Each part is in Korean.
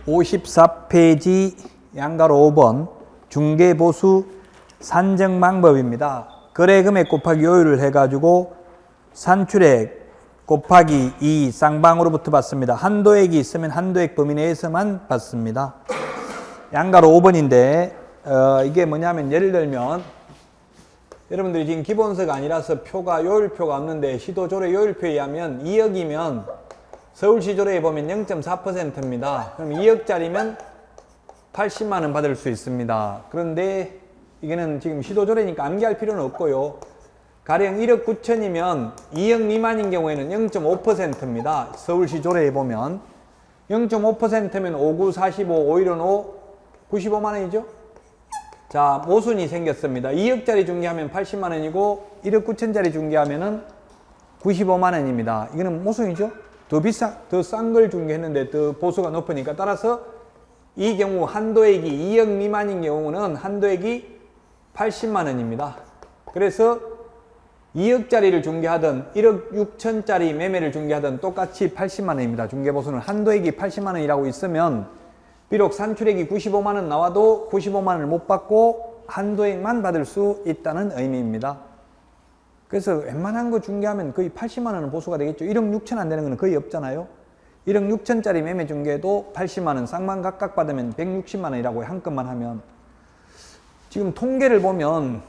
54페이지 양가로 5번 중개보수 산정 방법입니다. 거래금액 곱하기 요율을 해가지고 산출액 곱하기 2 쌍방으로부터 받습니다. 한도액이 있으면 한도액 범위 내에서만 받습니다. 양가로 5번인데 이게 뭐냐면 예를 들면 여러분들이 지금 기본서가 아니라서 표가 요율표가 없는데 시도조례 요율표에 의하면 2억이면 서울시조례에 보면 0.4%입니다. 그럼 2억짜리면 80만 원 받을 수 있습니다. 그런데 이거는 지금 시도조례니까 암기할 필요는 없고요. 가령 1억 9천이면 2억 미만인 경우에는 0.5%입니다. 서울시 조례에 보면 0.5%면 5, 9, 45, 5, 1은 5, 95만 원이죠. 자, 모순이 생겼습니다. 2억짜리 중개하면 80만 원이고 1억 9천짜리 중개하면은 95만 원입니다. 이거는 모순이죠. 더 싼 걸 중개했는데 더 보수가 높으니까 따라서 이 경우 한도액이 2억 미만인 경우는 한도액이 80만 원입니다. 그래서 2억짜리를 중개하든 1억 6천짜리 매매를 중개하든 똑같이 80만 원입니다. 중개보수는 한도액이 80만 원이라고 있으면 비록 산출액이 95만 원 나와도 95만 원을 못 받고 한도액만 받을 수 있다는 의미입니다. 그래서 웬만한 거 중개하면 거의 80만 원은 보수가 되겠죠. 1억 6천 안 되는 거는 거의 없잖아요. 1억 6천짜리 매매 중개도 80만 원, 쌍방 각각 받으면 160만 원이라고 한 건만 하면 지금 통계를 보면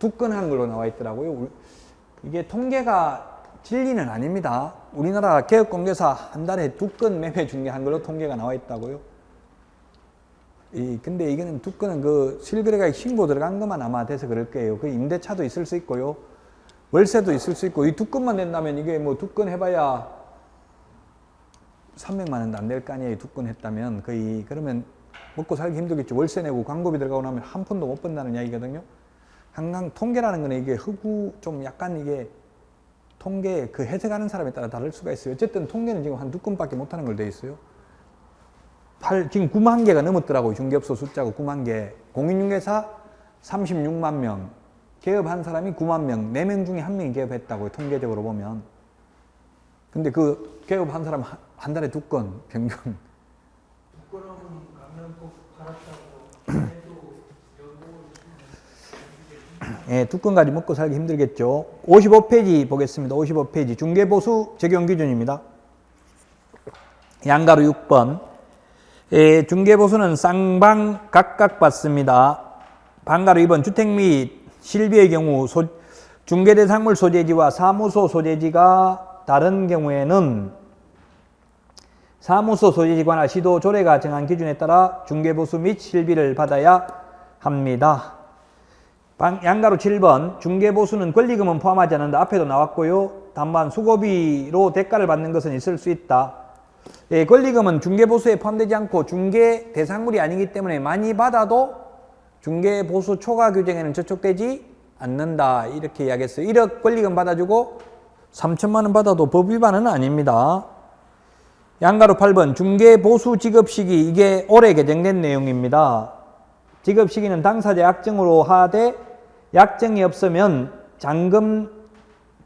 두 건 한 걸로 나와 있더라고요. 이게 통계가 진리는 아닙니다. 우리나라 개업공개사 한 달에 2건 매매 중개한 걸로 통계가 나와 있다고요. 근데 이거는 2건은 그 실거래가액 신고 들어간 것만 아마 돼서 그럴 거예요. 그 임대차도 있을 수 있고요. 월세도 있을 수 있고 이 2건만 된다면 이게 뭐 2건 해봐야 300만 원도 안 될 거 아니에요. 2건 했다면 거의. 그러면 먹고 살기 힘들겠죠. 월세 내고 광고비 들어가고 나면 한 푼도 못 번다는 이야기거든요. 항상 통계라는 거는 이게 좀 약간 이게 통계 그 해석하는 사람에 따라 다를 수가 있어요. 어쨌든 통계는 지금 한 2건밖에 못하는 걸 돼 있어요. 지금 9만 개가 넘었더라고요. 중개업소 숫자가 9만 개. 공인중개사 36만 명. 개업한 사람이 9만 명. 4명 중에 1명이 개업했다고요. 통계적으로 보면. 근데 그 개업한 사람 한 달에 2건 평균. 2건하고 가면 꼭 갈았다고 예, 2건까지 먹고 살기 힘들겠죠. 55페이지 보겠습니다. 55페이지 중개보수 적용기준입니다. 양가로 6번 중개보수는 쌍방 각각 받습니다. 방가로 2번 주택 및 실비의 경우 중개대상물 소재지와 사무소 소재지가 다른 경우에는 사무소 소재지 관할 시도조례가 정한 기준에 따라 중개보수 및 실비를 받아야 합니다. 양가로 7번 중개보수는 권리금은 포함하지 않는다. 앞에도 나왔고요. 다만 수고비로 대가를 받는 것은 있을 수 있다. 예, 권리금은 중개보수에 포함되지 않고 중개 대상물이 아니기 때문에 많이 받아도 중개보수 초과 규정에는 저촉되지 않는다. 이렇게 이야기했어요. 1억 권리금 받아주고 3천만 원 받아도 법 위반은 아닙니다. 양가로 8번 중개보수 지급시기 이게 올해 개정된 내용입니다. 지급시기는 당사자 약정으로 하되 약정이 없으면 잔금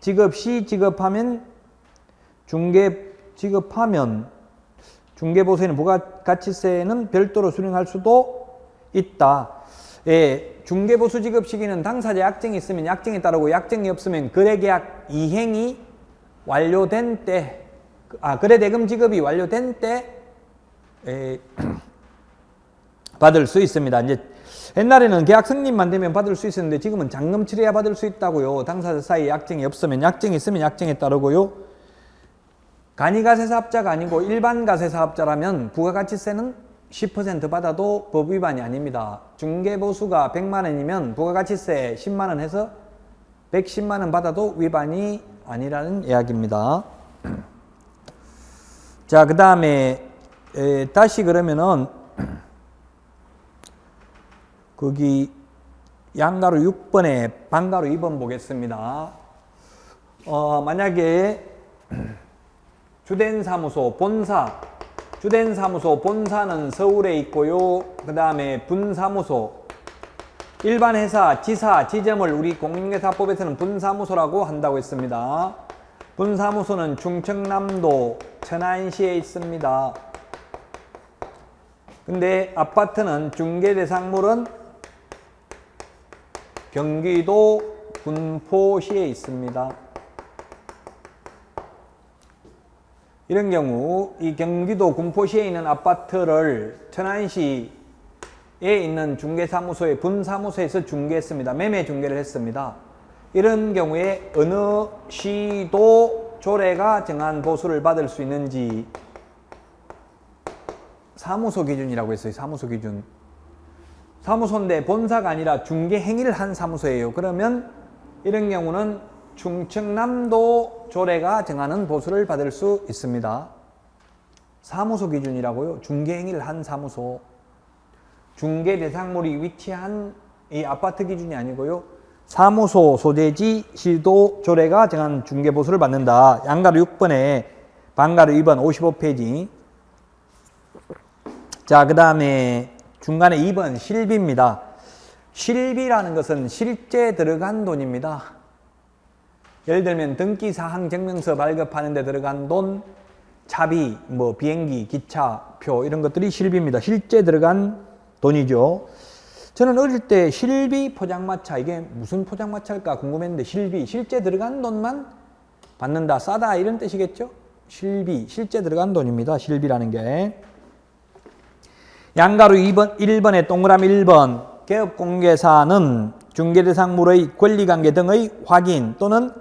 지급 시 지급하면 중개보수에는 부가가치세는 별도로 수령할 수도 있다. 예, 중개보수 지급 시기는 당사자 약정이 있으면 약정에 따르고 약정이 없으면 거래계약 이행이 완료된 때, 거래대금 지급이 완료된 때 받을 수 있습니다. 이제 옛날에는 계약 승인만 되면 받을 수 있었는데 지금은 잔금 치러야 받을 수 있다고요. 당사자 사이에 약정이 없으면 약정이 있으면 약정에 따르고요. 간이가세사업자가 아니고 일반 가세사업자라면 부가가치세는 10% 받아도 법 위반이 아닙니다. 중개보수가 100만 원이면 부가가치세 10만 원 해서 110만 원 받아도 위반이 아니라는 이야기입니다. 자, 그 다음에 다시 그러면은 거기 양가로 6번에 방가로 2번 보겠습니다. 만약에 주된 사무소 본사는 서울에 있고요. 그 다음에 분사무소, 일반 회사, 지사, 지점을 우리 공인중개사법에서는 분사무소라고 한다고 했습니다. 분사무소는 충청남도 천안시에 있습니다. 근데 아파트는 중개 대상물은 경기도 군포시에 있습니다. 이런 경우 이 경기도 군포시에 있는 아파트를 천안시에 있는 중개사무소의 분사무소에서 중개했습니다. 매매 중개를 했습니다. 이런 경우에 어느 시도 조례가 정한 보수를 받을 수 있는지 사무소 기준이라고 했어요. 사무소 기준. 사무소인데 본사가 아니라 중개 행위를 한 사무소예요. 그러면 이런 경우는 충청남도 조례가 정하는 보수를 받을 수 있습니다. 사무소 기준이라고요. 중개 행위를 한 사무소. 중개 대상물이 위치한 이 아파트 기준이 아니고요. 사무소 소재지 시도 조례가 정한 중개 보수를 받는다. 양가로 6번에 방가로 2번 55페이지. 자, 그 다음에 중간에 2번 실비입니다. 실비라는 것은 실제 들어간 돈입니다. 예를 들면 등기사항 증명서 발급하는 데 들어간 돈, 차비, 뭐 비행기, 기차표 이런 것들이 실비입니다. 실제 들어간 돈이죠. 저는 어릴 때 실비 포장마차, 이게 무슨 포장마차일까 궁금했는데 실제 들어간 돈만 받는다, 싸다 이런 뜻이겠죠? 실비, 실제 들어간 돈입니다. 실비라는 게. 양가로 1번에 동그라미 1번 개업공개사는 중개대상물의 권리관계 등의 확인 또는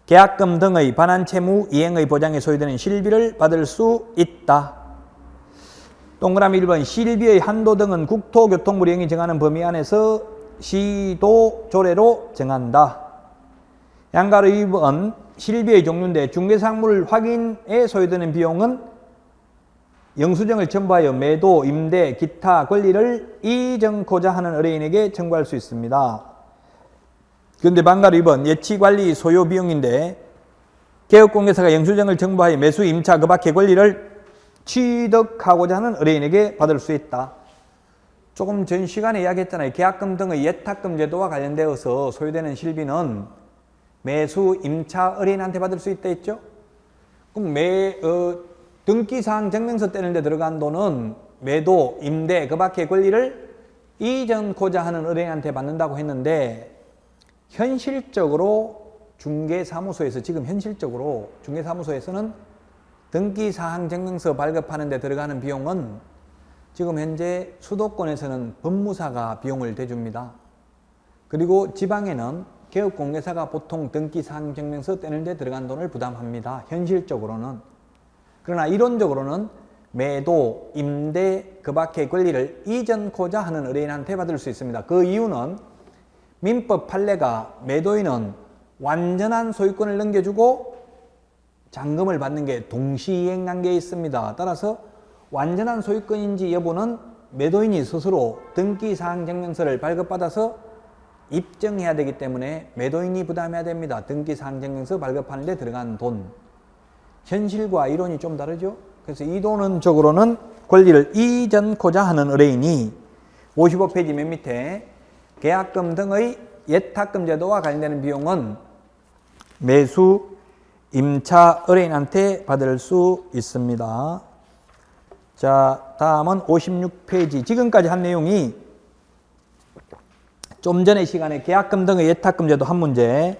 계약금 등의 반환채무 이행의 보장에 소요되는 실비를 받을 수 있다. 동그라미 1번 실비의 한도 등은 국토교통부령이 정하는 범위 안에서 시도 조례로 정한다. 양가로 2번 실비의 종류인데 중개상물 확인에 소요되는 비용은 영수증을 첨부하여 매도, 임대, 기타 권리를 이정코자 하는 의뢰인에게 청구할 수 있습니다. 그런데 방가로 2번 예치관리 소요 비용인데 개업공개사가 영수증을 첨부하여 매수, 임차 그 밖의 권리를 취득하고자 하는 의뢰인에게 받을 수 있다. 조금 전 시간에 이야기했잖아요. 계약금 등의 예탁금 제도와 관련되어서 소요되는 실비는 매수, 임차 의뢰인한테 받을 수 있다 했죠. 그럼 등기사항 증명서 떼는 데 들어간 돈은 매도, 임대 그 밖의 권리를 이전코자 하는 의뢰인한테 받는다고 했는데 현실적으로 중개사무소에서 지금 현실적으로 중개사무소에서는 등기사항 증명서 발급하는 데 들어가는 비용은 지금 현재 수도권에서는 법무사가 비용을 대줍니다. 그리고 지방에는 개업공개사가 보통 등기사항 증명서 떼는 데 들어간 돈을 부담합니다. 현실적으로는. 그러나 이론적으로는 매도, 임대 그 밖의 권리를 이전코자 하는 의뢰인한테 받을 수 있습니다. 그 이유는 민법 판례가 매도인은 완전한 소유권을 넘겨주고 잔금을 받는 게 동시이행 관계에 있습니다. 따라서 완전한 소유권인지 여부는 매도인이 스스로 등기사항 증명서를 발급받아서 입증해야 되기 때문에 매도인이 부담해야 됩니다. 등기사항 증명서 발급하는 데 들어간 돈. 현실과 이론이 좀 다르죠. 그래서 이론적으로는 권리를 이전코자 하는 의뢰인이 55페이지 맨 밑에 계약금 등의 예탁금 제도와 관련되는 비용은 매수, 임차 의뢰인한테 받을 수 있습니다. 자, 다음은 56페이지. 지금까지 한 내용이 좀 전의 시간에 계약금 등의 예탁금 제도 한 문제,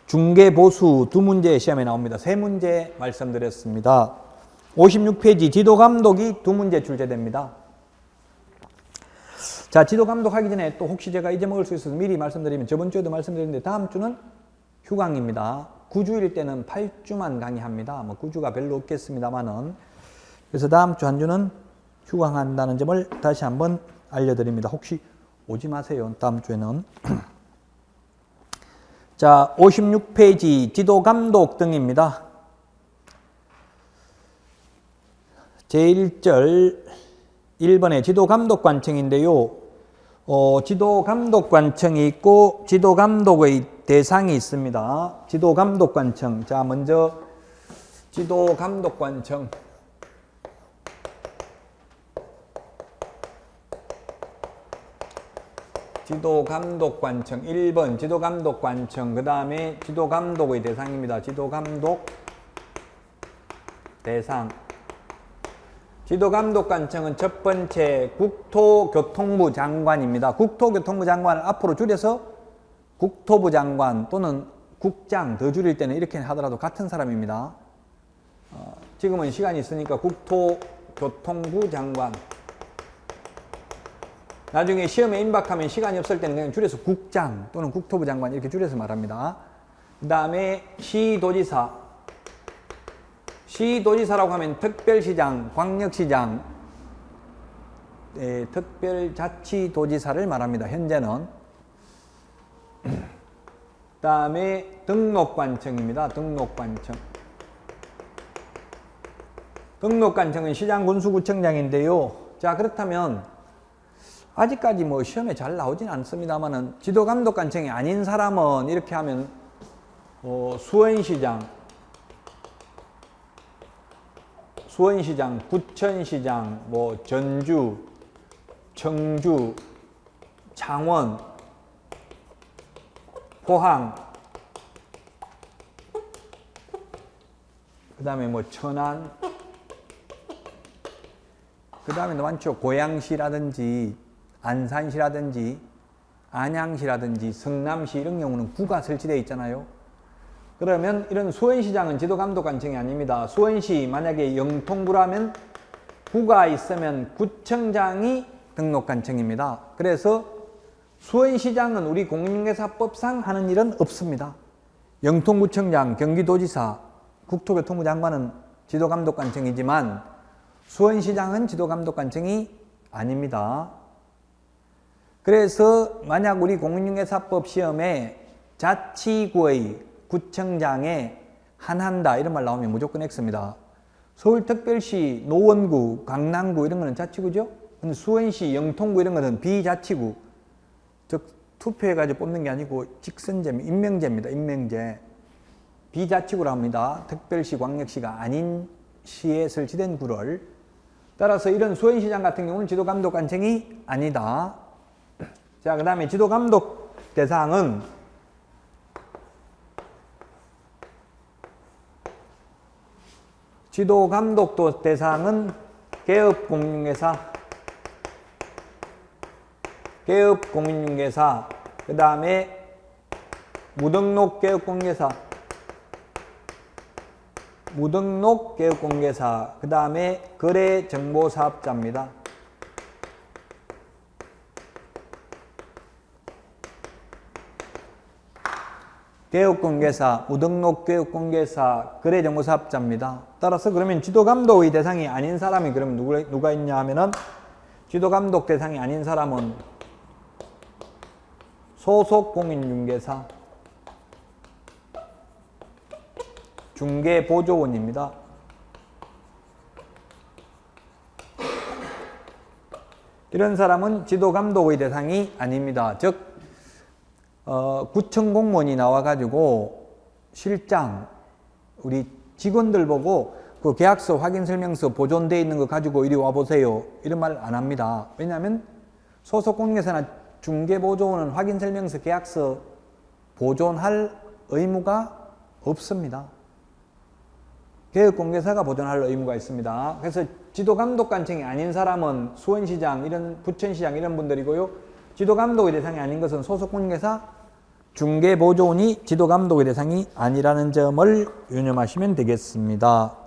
중개보수 두 문제 시험에 나옵니다. 세 문제 말씀드렸습니다. 56페이지 지도감독이 두 문제 출제됩니다. 자, 지도감독 하기 전에 또 혹시 제가 잊어먹을 수 있어서 미리 말씀드리면 저번 주에도 말씀드렸는데 다음 주는 휴강입니다. 9주일 때는 8주만 강의합니다. 뭐 9주가 별로 없겠습니다만은. 그래서 다음 주 한 주는 휴강한다는 점을 다시 한번 알려드립니다. 혹시 오지 마세요. 다음 주에는. 자, 56페이지 지도감독 등입니다. 제1절 1번에 지도감독관청인데요. 지도감독관청이 있고 지도감독의 대상이 있습니다. 지도감독관청. 자, 먼저 지도감독관청. 지도감독관청 1번 지도감독관청, 그 다음에 지도감독의 대상입니다. 지도감독 대상. 지도감독관청은 첫 번째 국토교통부 장관입니다. 국토교통부 장관을 앞으로 줄여서 국토부 장관 또는 국장, 더 줄일 때는 이렇게 하더라도 같은 사람입니다. 지금은 시간이 있으니까 국토교통부 장관. 나중에 시험에 임박하면 시간이 없을 때는 그냥 줄여서 국장 또는 국토부 장관 이렇게 줄여서 말합니다. 그 다음에 시도지사. 시도지사라고 하면 특별시장, 광역시장, 특별자치도지사를 말합니다. 현재는. 그 다음에 등록관청입니다. 등록관청. 등록관청은 시장군수구청장인데요. 자, 그렇다면 아직까지 뭐 시험에 잘 나오진 않습니다만은 지도감독관청이 아닌 사람은 이렇게 하면 수원시장, 부천시장, 뭐 전주, 청주, 창원, 포항, 그 다음에 뭐 천안, 그 다음에 많죠. 고양시라든지 안산시라든지 안양시라든지 성남시 이런 경우는 구가 설치되어 있잖아요. 그러면 이런 수원시장은 지도감독관청이 아닙니다. 수원시 만약에 영통구라면 구가 있으면 구청장이 등록관청입니다. 그래서 수원시장은 우리 공인중개사법상 하는 일은 없습니다. 영통구청장, 경기도지사, 국토교통부 장관은 지도감독관청이지만 수원시장은 지도감독관청이 아닙니다. 그래서 만약 우리 공인중개사법 시험에 자치구의 구청장에 한한다 이런 말 나오면 무조건 X입니다. 서울특별시, 노원구, 강남구 이런 거는 자치구죠. 근데 수원시, 영통구 이런 거는 비자치구. 즉 투표해가지고 뽑는 게 아니고 직선제, 임명제입니다. 임명제. 비자치구라 합니다. 특별시, 광역시가 아닌 시에 설치된 구를. 따라서 이런 수원시장 같은 경우는 지도감독관청이 아니다. 자, 그 다음에 지도감독 대상은 지도감독도 대상은 개업공인중개사, 그 다음에 무등록 개업공인중개사, 그 다음에 거래정보사업자입니다. 개업공개사, 무등록 개업공개사, 거래정보사업자입니다. 따라서 그러면 지도감독의 대상이 아닌 사람이 그러면 누가 있냐 하면은 지도감독 대상이 아닌 사람은 소속공인중개사, 중개보조원입니다. 이런 사람은 지도감독의 대상이 아닙니다. 즉 구청 공무원이 나와가지고 실장, 우리 직원들 보고 그 계약서, 확인설명서 보존되어 있는 거 가지고 이리 와보세요. 이런 말 안 합니다. 왜냐하면 소속공인중개사나 중개보조원은 확인설명서, 계약서 보존할 의무가 없습니다. 개업공개사가 보존할 의무가 있습니다. 그래서 지도감독관청이 아닌 사람은 수원시장, 부천시장 이런 분들이고요. 지도감독의 대상이 아닌 것은 소속공인중개사, 중개보조원이 지도감독의 대상이 아니라는 점을 유념하시면 되겠습니다.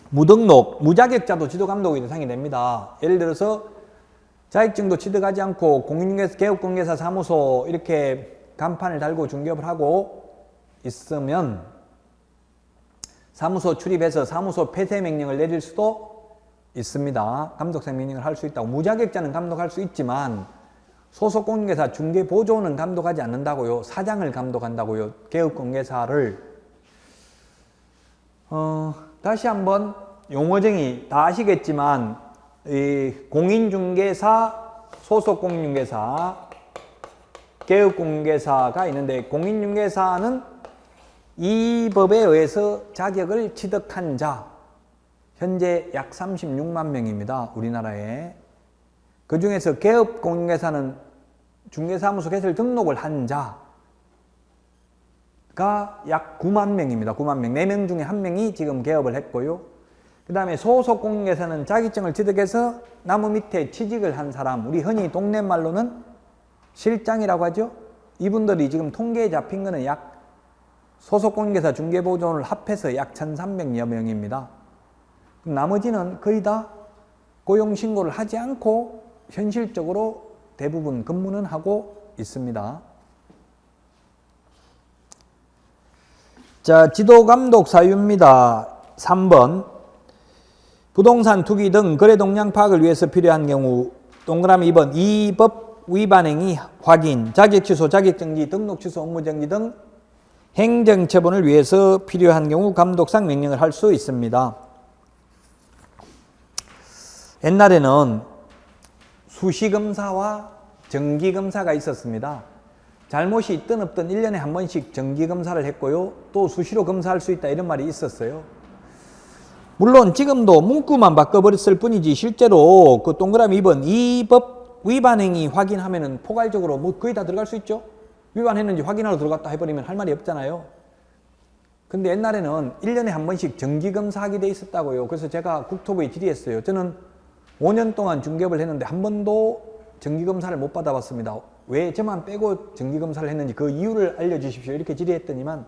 무등록, 무자격자도 지도감독의 대상이 됩니다. 예를 들어서 자격증도 취득하지 않고 공인중개사, 개업공개사 사무소 이렇게 간판을 달고 중개업을 하고 있으면 사무소 출입해서 사무소 폐쇄 명령을 내릴 수도 있습니다. 감독상 명령을 할 수 있다고. 무자격자는 감독할 수 있지만 소속공인중개사, 중개보조원은 감독하지 않는다고요. 사장을 감독한다고요. 개업공개사를. 다시 한번 용어정의 다 아시겠지만 이 공인중개사, 소속공인중개사, 개업공개사가 있는데 공인중개사는 이 법에 의해서 자격을 취득한 자 현재 약 36만 명입니다. 우리나라에. 그 중에서 개업공인중개사는 중개사무소 개설 등록을 한 자 약 9만 명입니다. 9만 명. 4명 중에 1명이 지금 개업을 했고요. 그 다음에 소속 공인중개사는 자격증을 취득해서 나무 밑에 취직을 한 사람, 우리 흔히 동네 말로는 실장이라고 하죠. 이분들이 지금 통계에 잡힌 거는 약 소속 공인중개사 중개보조원을 합해서 약 1,300여 명입니다. 나머지는 거의 다 고용신고를 하지 않고 현실적으로 대부분 근무는 하고 있습니다. 자, 지도감독 사유입니다. 3번. 부동산 투기 등 거래 동향 파악을 위해서 필요한 경우 동그라미 2번 이 법 위반 행위 확인, 자격 취소, 자격정지, 등록 취소, 업무정지 등 행정처분을 위해서 필요한 경우 감독상 명령을 할 수 있습니다. 옛날에는 수시검사와 정기검사가 있었습니다. 잘못이 있든 없든 1년에 한 번씩 정기검사를 했고요. 또 수시로 검사할 수 있다 이런 말이 있었어요. 물론 지금도 문구만 바꿔버렸을 뿐이지 실제로 그 동그라미 2번 이 법 위반 행위 확인하면은 포괄적으로 뭐 거의 다 들어갈 수 있죠. 위반했는지 확인하러 들어갔다 해버리면 할 말이 없잖아요. 근데 옛날에는 1년에 한 번씩 정기검사하게 돼 있었다고요. 그래서 제가 국토부에 질의했어요. 저는 5년 동안 중개업을 했는데 한 번도 정기검사를 못 받아봤습니다. 왜 저만 빼고 정기검사를 했는지 그 이유를 알려주십시오. 이렇게 질의했더니만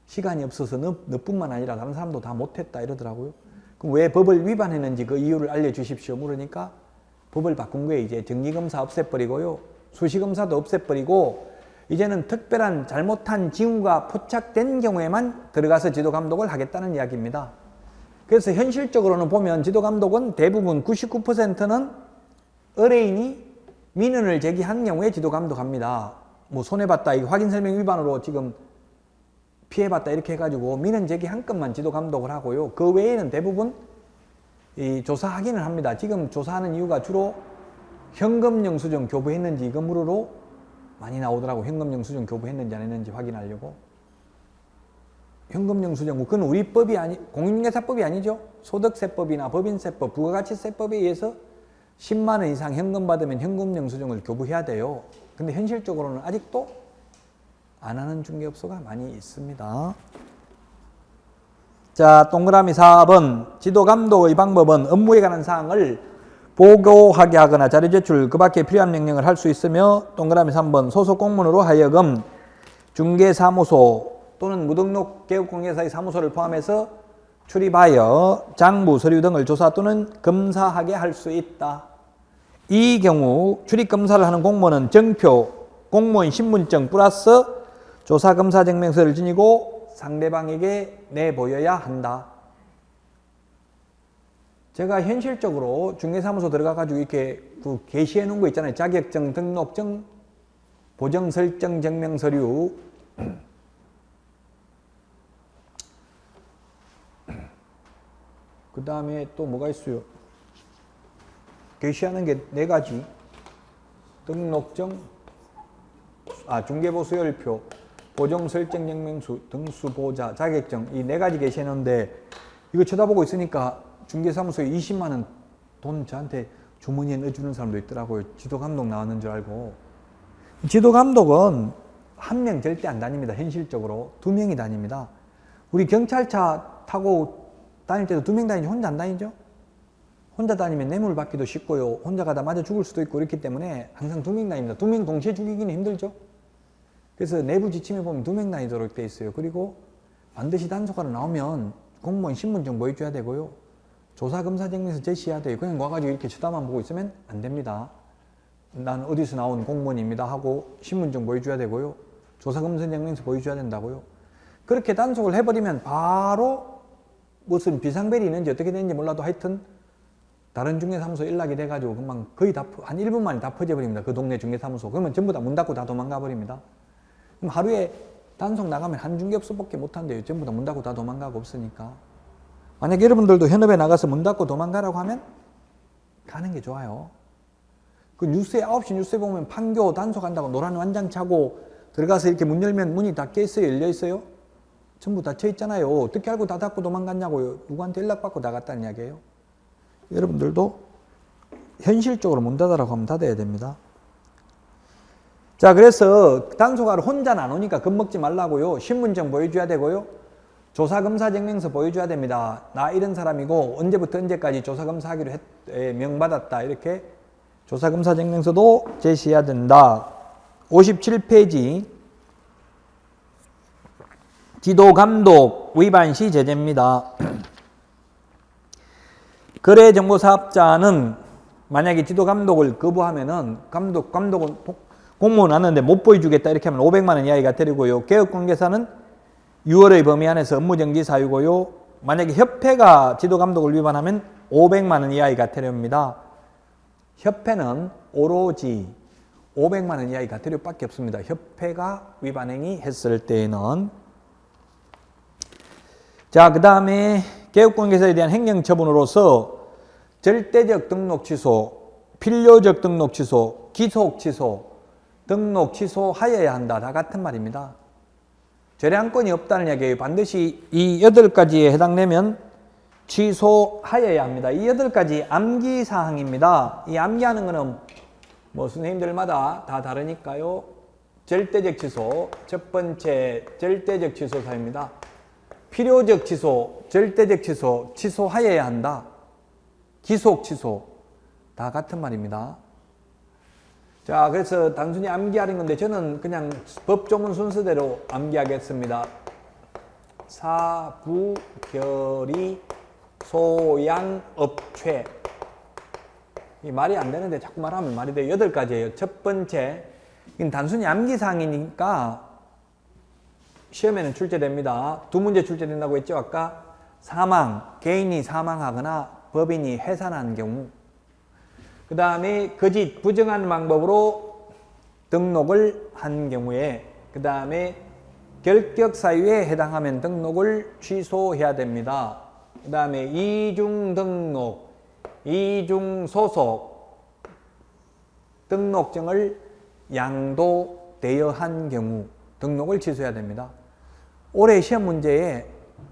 시간이 없어서 너뿐만 아니라 다른 사람도 다 못했다 이러더라고요. 그럼 왜 법을 위반했는지 그 이유를 알려주십시오. 물으니까 법을 바꾼 거예요. 이제 정기검사 없애버리고요. 수시검사도 없애버리고 이제는 특별한 잘못한 징후가 포착된 경우에만 들어가서 지도감독을 하겠다는 이야기입니다. 그래서 현실적으로는 보면 지도감독은 대부분 99%는 의뢰인이 민원을 제기한 경우에 지도감독합니다. 뭐 손해봤다, 이거 확인설명 위반으로 지금 피해봤다 이렇게 해가지고 민원 제기한 건만 지도감독을 하고요. 그 외에는 대부분 이 조사 확인을 합니다. 지금 조사하는 이유가 주로 현금 영수증 교부했는지 이거 물으러 많이 나오더라고. 현금 영수증 교부했는지 안 했는지 확인하려고. 현금 영수증, 그건 우리 법이 공인중개사법이 아니죠. 소득세법이나 법인세법, 부가가치세법에 의해서 10만 원 이상 현금 받으면 현금 영수증을 교부해야 돼요. 근데 현실적으로는 아직도 안 하는 중개업소가 많이 있습니다. 자, 동그라미 4번 지도감독의 방법은 업무에 관한 사항을 보고하게 하거나 자료 제출 그 밖에 필요한 명령을 할 수 있으며 동그라미 3번 소속 공무원으로 하여금 중개사무소 또는 무등록 개업공개사의 사무소를 포함해서 출입하여 장부, 서류 등을 조사 또는 검사하게 할 수 있다. 이 경우 출입검사를 하는 공무원은 정표, 공무원 신분증 플러스 조사검사증명서를 지니고 상대방에게 내보여야 한다. 제가 현실적으로 중개사무소 들어가가지고 이렇게 그 게시해 놓은 거 있잖아요. 자격증, 등록증, 보정설정 증명서류. 그 다음에 또 뭐가 있어요? 게시하는 게 4가지. 등록증, 중개보 수열표, 보정 설정 증명서, 등수보자, 자격증 이 4가지 게시했는데 이거 쳐다보고 있으니까 중개사무소에 20만 원 돈 저한테 주머니에 넣어주는 사람도 있더라고요. 지도감독 나왔는 줄 알고. 지도감독은 1명 절대 안 다닙니다. 현실적으로 2명이 다닙니다. 우리 경찰차 타고 다닐 때도 2명 다니지 혼자 안 다니죠? 혼자 다니면 뇌물 받기도 쉽고요. 혼자 가다 맞아 죽을 수도 있고 그렇기 때문에 항상 2명 다닙니다. 2명 동시에 죽이기는 힘들죠? 그래서 내부 지침에 보면 2명 다니도록 돼 있어요. 그리고 반드시 단속하러 나오면 공무원 신분증 보여줘야 되고요. 조사검사증명서 제시해야 돼요. 그냥 와가지고 이렇게 쳐다만 보고 있으면 안 됩니다. 난 어디서 나온 공무원입니다 하고 신분증 보여줘야 되고요. 조사검사증명서 보여줘야 된다고요. 그렇게 단속을 해버리면 바로 무슨 비상벨이 있는지 어떻게 되는지 몰라도 하여튼 다른 중개사무소 연락이 돼가지고 금방 거의 다 한 1분 만에 다 퍼져버립니다. 그 동네 중개사무소. 그러면 전부 다 문 닫고 다 도망가 버립니다. 그럼 하루에 단속 나가면 한 중개업소밖에 못 한대요. 전부 다 문 닫고 다 도망가고 없으니까. 만약 여러분들도 현업에 나가서 문 닫고 도망가라고 하면 가는 게 좋아요. 그 뉴스에 9시 뉴스에 보면 판교 단속한다고 노란 완장 차고 들어가서 이렇게 문 열면 문이 닫혀 있어요? 열려 있어요? 전부 닫혀 있잖아요. 어떻게 알고 다 닫고 도망갔냐고요. 누구한테 연락받고 나갔다는 이야기예요. 여러분들도 현실적으로 문 닫으라고 하면 닫아야 됩니다. 자, 그래서 단속하러 혼자는 안 오니까 겁먹지 말라고요. 신분증 보여줘야 되고요. 조사검사증명서 보여줘야 됩니다. 나 이런 사람이고 언제부터 언제까지 조사검사하기로 명받았다. 이렇게 조사검사증명서도 제시해야 된다. 57페이지 지도감독 위반 시 제재입니다. 거래정보사업자는 만약에 지도감독을 거부하면은 감독은 공무원 왔는데 못 보여주겠다 이렇게 하면 500만 원 이하가 되고요. 개업관계사는 6월의 범위 안에서 업무정지 사유고요. 만약에 협회가 지도감독을 위반하면 500만 원 이하가 되렵니다. 협회는 오로지 500만 원 이하의 가태료밖에 없습니다. 협회가 위반행위 했을 때에는. 자, 그 다음에 개업관계사에 대한 행정처분으로서 절대적 등록 취소, 필요적 등록 취소, 기속 취소, 등록 취소하여야 한다. 다 같은 말입니다. 재량권이 없다는 이야기예요. 반드시 이 8가지에 해당되면 취소하여야 합니다. 이 8가지 암기사항입니다. 이 암기하는 거는 뭐 선생님들마다 다 다르니까요. 절대적 취소, 첫 번째 절대적 취소 사유입니다. 필요적 취소, 절대적 취소, 취소하여야 한다. 기속 취소, 다 같은 말입니다. 자, 그래서 단순히 암기하는 건데 저는 그냥 법조문 순서대로 암기하겠습니다. 사부, 결의, 소양, 업체. 이 말이 안 되는데 자꾸 말하면 말이 돼요. 8가지예요. 첫 번째, 이건 단순히 암기사항이니까 시험에는 출제됩니다. 2문제 출제된다고 했죠. 아까 사망, 개인이 사망하거나 법인이 해산한 경우. 그 다음에 거짓, 부정한 방법으로 등록을 한 경우에, 그 다음에 결격사유에 해당하면 등록을 취소해야 됩니다. 그 다음에 이중 등록, 이중 소속, 등록증을 양도되어한 경우 등록을 취소해야 됩니다. 올해 시험 문제에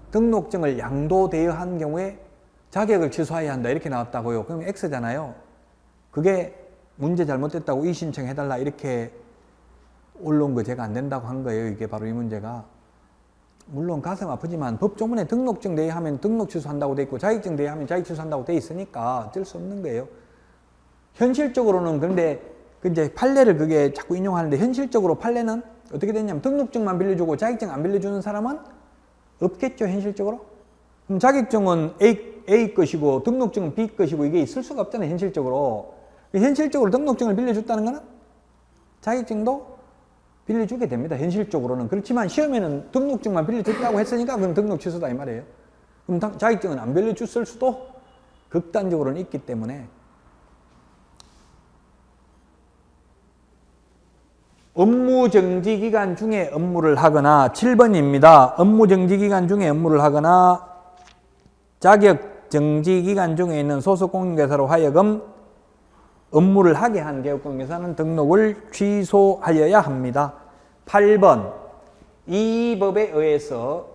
등록증을 양도되어한 경우에 자격을 취소해야 한다 이렇게 나왔다고요. 그럼 X잖아요. 그게 문제 잘못됐다고 이의신청해달라 이렇게 올라온 거 제가 안 된다고 한 거예요. 이게 바로 이 문제가. 물론 가슴 아프지만 법조문에 등록증 대여하면 등록 취소한다고 돼 있고 자격증 대여하면 자격 취소한다고 돼 있으니까 어쩔 수 없는 거예요. 현실적으로는 그런데 이제 판례를 그게 자꾸 인용하는데 현실적으로 판례는 어떻게 됐냐면 등록증만 빌려주고 자격증 안 빌려주는 사람은 없겠죠. 현실적으로. 그럼 자격증은 A 것이고 등록증은 B 것이고 이게 있을 수가 없잖아요. 현실적으로. 현실적으로 등록증을 빌려줬다는 거는 자격증도 빌려주게 됩니다. 현실적으로는. 그렇지만 시험에는 등록증만 빌려줬다고 했으니까 그럼 등록 취소다 이 말이에요. 그럼 자격증은 안 빌려줬을 수도 극단적으로는 있기 때문에. 업무정지 기간 중에 업무를 하거나 7번입니다. 업무정지 기간 중에 업무를 하거나 자격정지 기간 중에 있는 소속공인중개사로 하여금 업무를 하게 한 개업공인중개사는 등록을 취소하여야 합니다. 8번 이 법에 의해서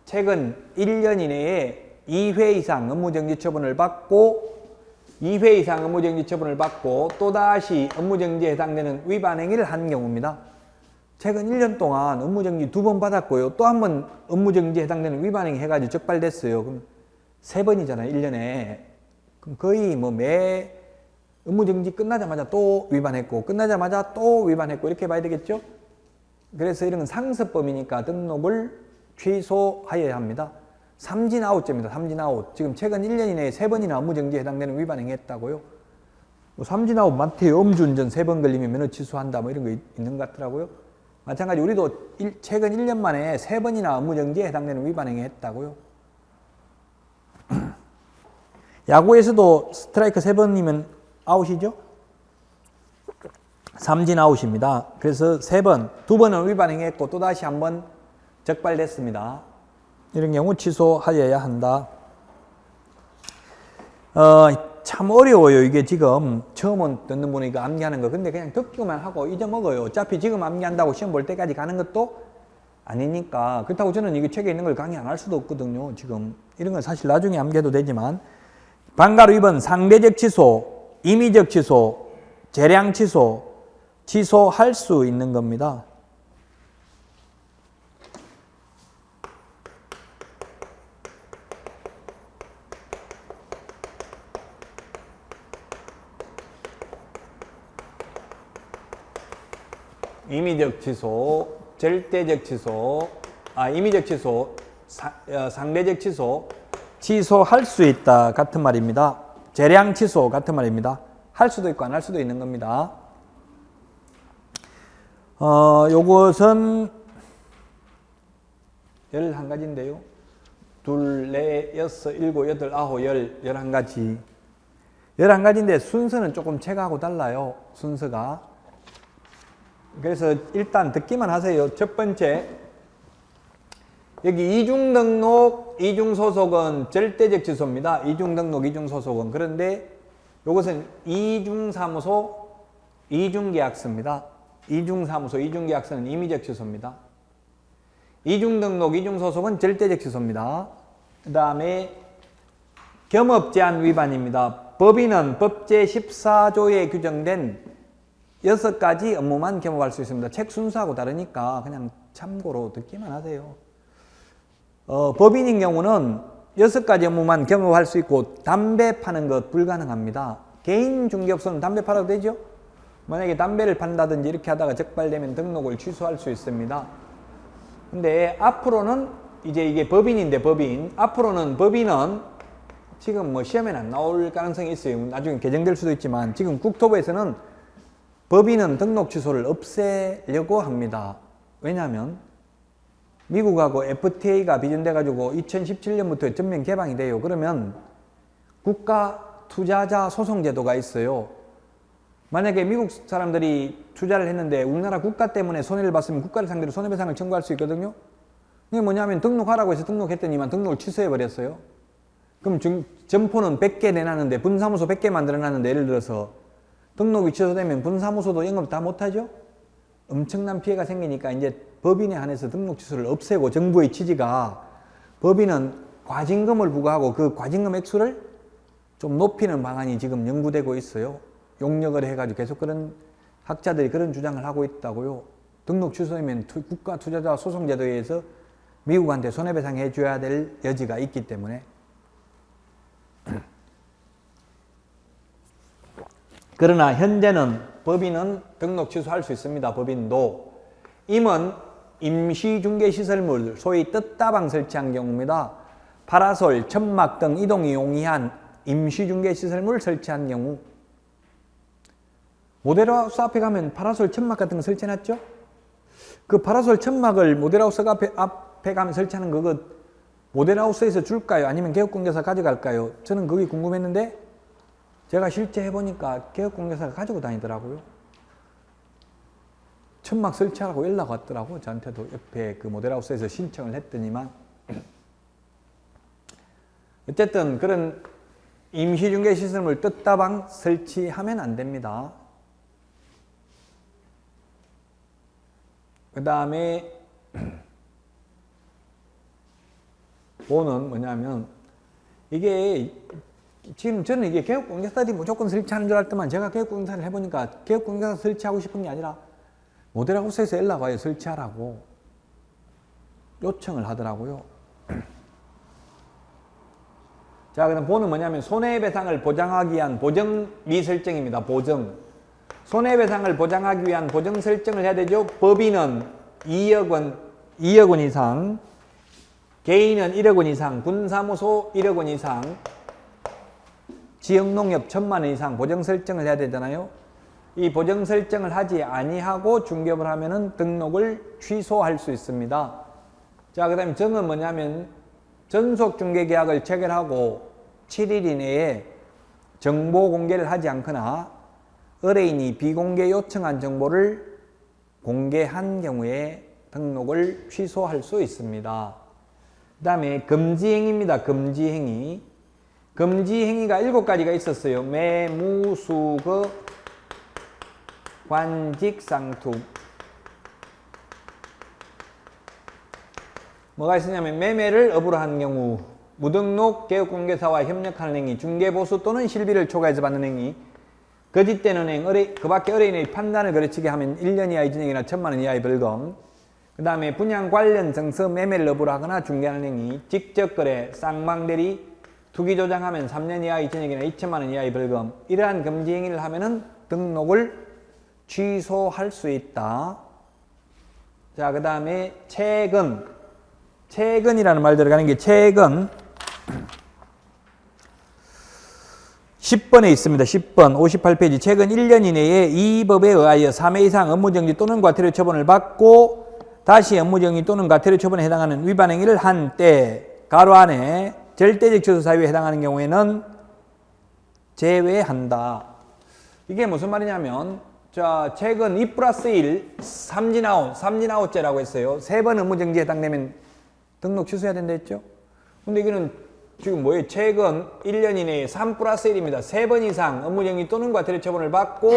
최근 1년 이내에 2회 이상 업무정지 처분을 받고 2회 이상 업무정지 처분을 받고 또다시 업무정지에 해당되는 위반 행위를 한 경우입니다. 최근 1년 동안 업무정지 2번 받았고요. 또 한 번 업무정지에 해당되는 위반 행위 해가지고 적발됐어요. 그럼 3번이잖아요. 1년에. 그럼 거의 뭐 매 업무정지 끝나자마자 또 위반했고 끝나자마자 또 위반했고 이렇게 봐야 되겠죠? 그래서 이런 건 상습범이니까 등록을 취소하여야 합니다. 삼진 아웃죄입니다. 삼진 아웃. 지금 최근 1년 이내에 3번이나 업무정지에 해당되는 위반 행위했다고요. 뭐 삼진 아웃 많대요. 음주운전 3번 걸리면 면허 취소한다 뭐 이런 거 있는 것 같더라고요. 마찬가지 우리도 최근 1년 만에 3번이나 업무정지에 해당되는 위반 행위 했다고요. 야구에서도 스트라이크 3번이면 아웃이죠? 삼진 아웃입니다. 그래서 3번, 2번은 위반 행위했고 또다시 한 번 적발됐습니다. 이런 경우 취소하여야 한다. 참 어려워요. 이게 지금 처음 듣는 분이 암기하는 거. 근데 그냥 듣기만 하고 잊어먹어요. 어차피 지금 암기한다고 시험 볼 때까지 가는 것도 아니니까. 그렇다고 저는 이게 책에 있는 걸 강의 안 할 수도 없거든요. 지금 이런 건 사실 나중에 암기해도 되지만 방가로 2번 상대적 취소, 임의적 취소, 재량 취소, 취소할 수 있는 겁니다. 임의적 취소, 절대적 취소, 임의적 취소, 상대적 취소, 취소할 수 있다 같은 말입니다. 재량 취소 같은 말입니다. 할 수도 있고 안 할 수도 있는 겁니다. 요것은 11가지인데요. 2, 4, 6, 7, 8, 9, 10, 11가지. 11가지인데 순서는 조금 책하고 달라요. 순서가. 그래서 일단 듣기만 하세요. 첫 번째, 여기 이중등록, 이중소속은 절대적 취소입니다. 이중등록, 이중소속은. 그런데 이것은 이중사무소, 이중계약서입니다. 이중사무소, 이중계약서는 임의적 취소입니다. 이중등록, 이중소속은 절대적 취소입니다. 그 다음에 겸업제한 위반입니다. 법인은 법제 14조에 규정된 6가지 업무만 겸업할 수 있습니다. 책 순서하고 다르니까 그냥 참고로 듣기만 하세요. 법인인 경우는 6가지 업무만 겸업할 수 있고 담배 파는 것 불가능합니다. 개인 중개업소는 담배 팔아도 되죠? 만약에 담배를 판다든지 이렇게 하다가 적발되면 등록을 취소할 수 있습니다. 근데 앞으로는 이제 이게 법인인데 법인. 앞으로는 법인은 지금 뭐 시험에는 안 나올 가능성이 있어요. 나중에 개정될 수도 있지만 지금 국토부에서는 법인은 등록 취소를 없애려고 합니다. 왜냐하면 미국하고 FTA가 비준돼 가지고 2017년부터 전면 개방이 돼요. 그러면 국가 투자자 소송 제도가 있어요. 만약에 미국 사람들이 투자를 했는데 우리나라 국가 때문에 손해를 봤으면 국가를 상대로 손해배상을 청구할 수 있거든요. 이게 뭐냐면 등록하라고 해서 등록했더니만 등록을 취소해 버렸어요. 그럼 점포는 100개 내놨는데 분사무소 100개 만들어놨는데 예를 들어서 등록이 취소되면 분사무소도 영업 다 못하죠? 엄청난 피해가 생기니까 이제 법인에 한해서 등록 취소를 없애고 정부의 취지가 법인은 과징금을 부과하고 그 과징금 액수를 좀 높이는 방안이 지금 연구되고 있어요. 용역을 해가지고 계속 그런 학자들이 그런 주장을 하고 있다고요. 등록 취소되면 국가 투자자 소송 제도에 의해서 미국한테 손해배상 해줘야 될 여지가 있기 때문에. 그러나 현재는 법인은 등록 취소할 수 있습니다. 법인도. 임은 임시중개시설물, 소위 뜻다방 설치한 경우입니다. 파라솔, 천막 등 이동이 용이한 임시중개시설물 설치한 경우. 모델하우스 앞에 가면 파라솔, 천막 같은 거 설치해놨죠? 그 파라솔, 천막을 모델하우스 앞에 가면 설치하는 그거 모델하우스에서 줄까요? 아니면 개업공개사 가져갈까요? 저는 그게 궁금했는데 제가 실제 해보니까 개업공개사가 가지고 다니더라고요. 천막 설치하라고 연락 왔더라고. 저한테도 옆에 그 모델하우스에서 신청을 했더니만. 어쨌든 그런 임시중개 시설물 뜻다방 설치하면 안 됩니다. 그 다음에 5는 뭐냐면 이게 지금 저는 이게 개업공개사들이 무조건 설치하는 줄 알았더만 제가 개업공개사를 해보니까 개업공개사 설치하고 싶은 게 아니라 모델하우스에서 연락 와요. 설치하라고 요청을 하더라고요. 자, 그럼 보는 뭐냐면 손해배상을 보장하기 위한 보정미 설정입니다. 보정. 손해배상을 보장하기 위한 보정 설정을 해야 되죠. 법인은 2억 원 이상, 개인은 1억 원 이상, 분사무소 1억 원 이상, 지역농협 1000만 원 이상 보정 설정을 해야 되잖아요. 이 보정 설정을 하지 아니하고 중개업을 하면은 등록을 취소할 수 있습니다. 자, 그 다음에 정은 뭐냐면 전속 중개 계약을 체결하고 7일 이내에 정보 공개를 하지 않거나 의뢰인이 비공개 요청한 정보를 공개한 경우에 등록을 취소할 수 있습니다. 그 다음에 금지행위입니다. 금지행위. 금지행위가 7가지가 있었어요. 매무수거 관직상투. 뭐가 있었냐면 매매를 업으로 한 경우, 무등록 개업공개사와 협력하는 행위, 중개보수 또는 실비를 초과해서 받는 행위, 거짓된 은행, 그 밖에 의뢰인의 판단을 거르치게 하면 1년 이하의 징역이나 1,000만 원 이하의 벌금. 그 다음에 분양 관련 증서 매매를 업으로 하거나 중개하는 행위, 직접 거래, 쌍방대리, 투기 조장하면 3년 이하의 징역이나 2천만 원 이하의 벌금. 이러한 금지 행위를 하면은 등록을 취소할 수 있다. 자, 그 다음에 최근. 최근이라는 말 들어가는 게 최근 10번에 있습니다. 10번 58페이지. 최근 1년 이내에 이 법에 의하여 3회 이상 업무정지 또는 과태료 처분을 받고 다시 업무정지 또는 과태료 처분에 해당하는 위반 행위를 한 때 가로 안에 절대적 취소 사유에 해당하는 경우에는 제외한다. 이게 무슨 말이냐면 자, 최근 2+1 삼진아웃죄라고 했어요. 3번 업무정지에 해당되면 등록 취소해야 된다 했죠. 근데 이거는 지금 뭐예요? 최근 1년 이내에 3+1입니다. 3번 이상 업무정지 또는 과태료 처분을 받고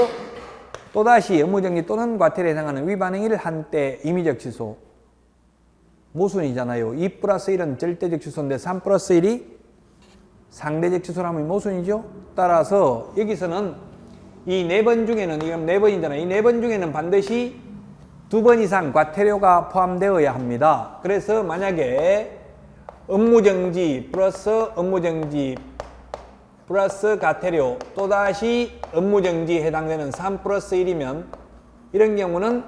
또다시 업무정지 또는 과태료에 해당하는 위반 행위를 한 때 임의적 취소. 모순이잖아요. 2+1은 절대적 취소인데 3+1이 상대적 취소라면 모순이죠. 따라서 여기서는 이 4번 중에는, 이건 4번이잖아요. 이 4번 중에는 반드시 2번 이상 과태료가 포함되어야 합니다. 그래서 만약에 업무정지 플러스 업무정지 플러스 과태료 또다시 업무정지에 해당되는 3+1이면 이런 경우는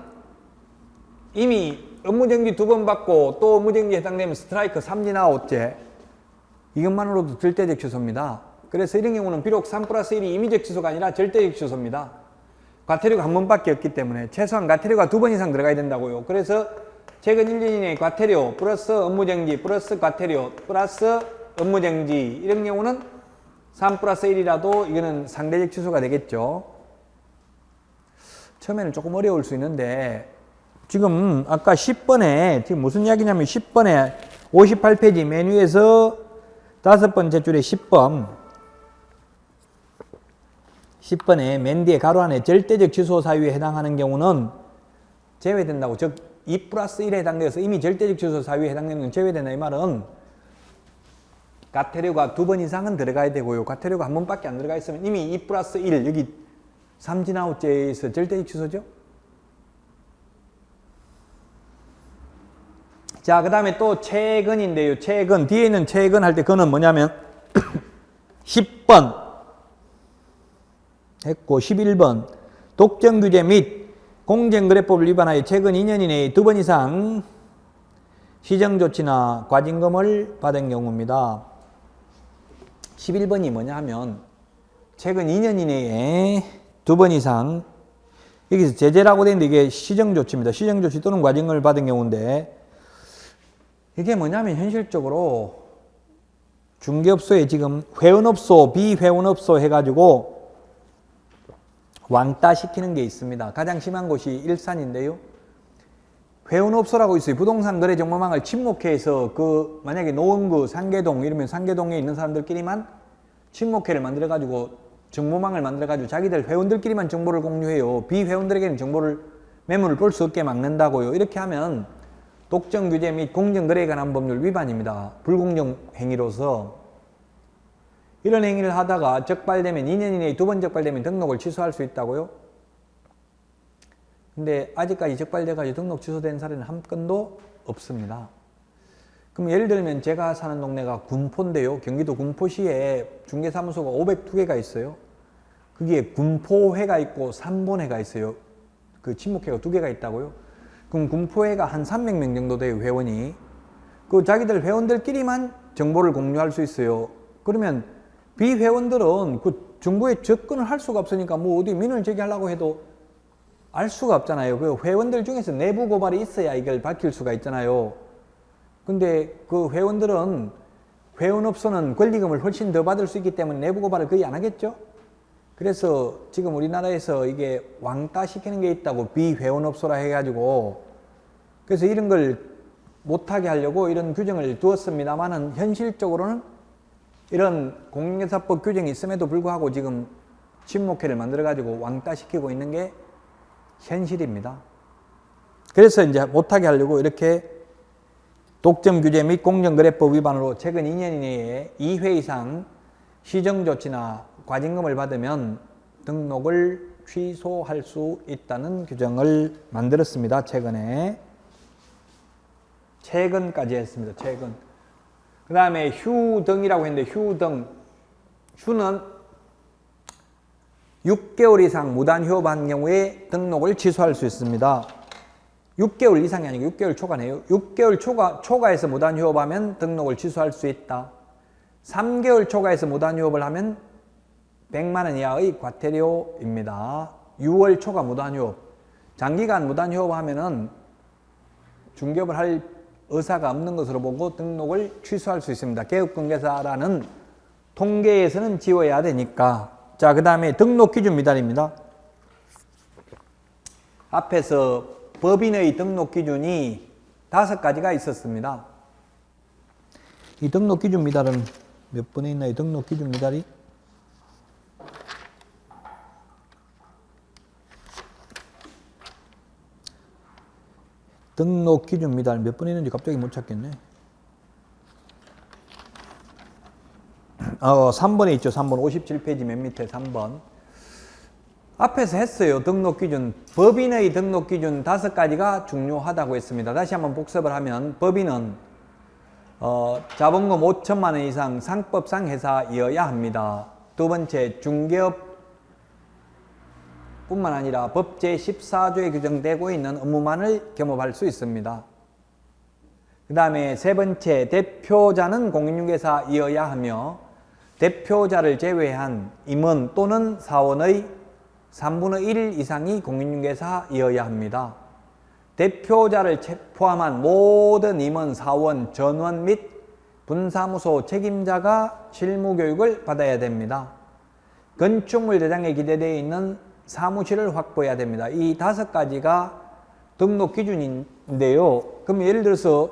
이미 업무정지 2번 받고 또 업무정지에 해당되면 스트라이크 삼진아웃죄 이것만으로도 절대적 취소입니다. 그래서 이런 경우는 비록 3+1이 임의적 취소가 아니라 절대적 취소입니다. 과태료가 한 번밖에 없기 때문에 최소한 과태료가 2번 이상 들어가야 된다고요. 그래서 최근 1년 이내에 과태료 플러스 업무정지 플러스 과태료 플러스 업무정지 이런 경우는 3+1이라도 이거는 상대적 취소가 되겠죠. 처음에는 조금 어려울 수 있는데 지금 아까 10번에 지금 무슨 이야기냐면 10번에 58페이지 메뉴에서 5번째 줄에 10번에 맨 뒤에 가로 안에 절대적 취소 사유에 해당하는 경우는 제외된다고. 즉 2+1에 해당되어서 이미 절대적 취소 사유에 해당되는 건 제외된다. 이 말은 과태료가 2번 이상은 들어가야 되고요. 과태료가 한 번밖에 안 들어가 있으면 이미 2+1 여기 삼진아웃죄에서 절대적 취소죠. 자, 그 다음에 또 최근인데요. 최근 뒤에 있는 최근 할 때 그는 뭐냐면 10번 했고 11번 독점규제 및 공정거래법을 위반하여 최근 2년 이내에 2번 이상 시정조치나 과징금을 받은 경우입니다. 11번이 뭐냐 하면 최근 2년 이내에 2번 이상 여기서 제재라고 되어 있는데 이게 시정조치입니다. 시정조치 또는 과징금을 받은 경우인데 이게 뭐냐면 현실적으로 중개업소에 지금 회원업소, 비회원업소 해가지고 왕따 시키는 게 있습니다. 가장 심한 곳이 일산인데요. 회원업소라고 있어요. 부동산 거래 정보망을 침목해서 그 만약에 노원구, 상계동 이러면 상계동에 있는 사람들끼리만 침목회를 만들어가지고 정보망을 만들어가지고 자기들 회원들끼리만 정보를 공유해요. 비회원들에게는 정보를 매물을 볼 수 없게 막는다고요. 이렇게 하면 독점규제 및 공정거래에 관한 법률 위반입니다. 불공정 행위로서 이런 행위를 하다가 적발되면 2년 이내에 2번 적발되면 등록을 취소할 수 있다고요. 근데 아직까지 적발돼가지고 등록 취소된 사례는 한 건도 없습니다. 그럼 예를 들면 제가 사는 동네가 군포인데요. 경기도 군포시에 중개사무소가 502개가 있어요. 거기에 군포회가 있고 삼본회가 있어요. 그 친목회가 2개가 있다고요. 그럼 군포회가 한 300명 정도 돼요, 회원이. 그 자기들 회원들끼리만 정보를 공유할 수 있어요. 그러면 비회원들은 그 정보에 접근을 할 수가 없으니까 뭐 어디 민원을 제기하려고 해도 알 수가 없잖아요. 그 회원들 중에서 내부 고발이 있어야 이걸 밝힐 수가 있잖아요. 근데 그 회원들은 회원업소는 권리금을 훨씬 더 받을 수 있기 때문에 내부 고발을 거의 안 하겠죠? 그래서 지금 우리나라에서 이게 왕따 시키는 게 있다고 비회원업소라 해가지고 그래서 이런 걸 못하게 하려고 이런 규정을 두었습니다만은 현실적으로는 이런 공인중개사법 규정이 있음에도 불구하고 지금 친목회를 만들어가지고 왕따 시키고 있는 게 현실입니다. 그래서 이제 못하게 하려고 이렇게 독점규제 및 공정거래법 위반으로 최근 2년 이내에 2회 이상 시정조치나 과징금을 받으면 등록을 취소할 수 있다는 규정을 만들었습니다. 최근까지 했습니다. 최근. 그 다음에 휴등이라고 했는데 휴는 6개월 이상 무단휴업한 경우에 등록을 취소할 수 있습니다. 6개월 이상이 아니고 6개월 초과네요. 6개월 초과해서 무단휴업하면 등록을 취소할 수 있다. 3개월 초과해서 무단휴업을 하면 100만 원 이하의 과태료입니다. 6월 초과 무단휴업. 장기간 무단휴업하면은 중개업을 할 의사가 없는 것으로 보고 등록을 취소할 수 있습니다. 개업공개사라는 통계에서는 지워야 되니까. 자, 그 다음에 등록 기준 미달입니다. 앞에서 법인의 등록 기준이 5가지가 있었습니다. 이 등록 기준 미달은 몇 번에 있나요? 등록 기준 미달이? 등록 기준 미달 몇 번 있는지 갑자기 못 찾겠네. 3번에 있죠. 3번 57페이지 맨 밑에 3번. 앞에서 했어요. 등록 기준. 법인의 등록 기준 5가지가 중요하다고 했습니다. 다시 한번 복습을 하면 법인은 자본금 5천만 원 이상 상법상 회사이어야 합니다. 두 번째, 중개업 뿐만 아니라 법 제14조에 규정되고 있는 업무만을 겸업할 수 있습니다. 그 다음에 세 번째, 대표자는 공인중개사이어야 하며 대표자를 제외한 임원 또는 사원의 3분의 1 이상이 공인중개사이어야 합니다. 대표자를 포함한 모든 임원, 사원, 전원 및 분사무소 책임자가 실무교육을 받아야 됩니다. 건축물 대장에 기재되어 있는 사무실을 확보해야 됩니다. 이 5가지가 등록 기준인데요. 그럼 예를 들어서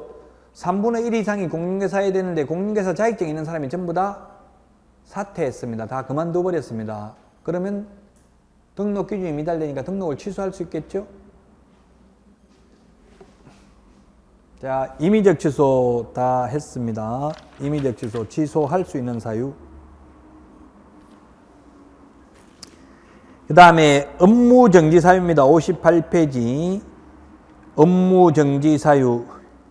3분의 1 이상이 공인중개사여야 되는데 공인중개사 자격증 있는 사람이 전부 다 사퇴했습니다. 다 그만둬 버렸습니다. 그러면 등록 기준이 미달되니까 등록을 취소할 수 있겠죠? 자, 임의적 취소 다 했습니다. 임의적 취소, 취소할 수 있는 사유. 그 다음에 업무정지 사유입니다. 58페이지. 업무정지 사유.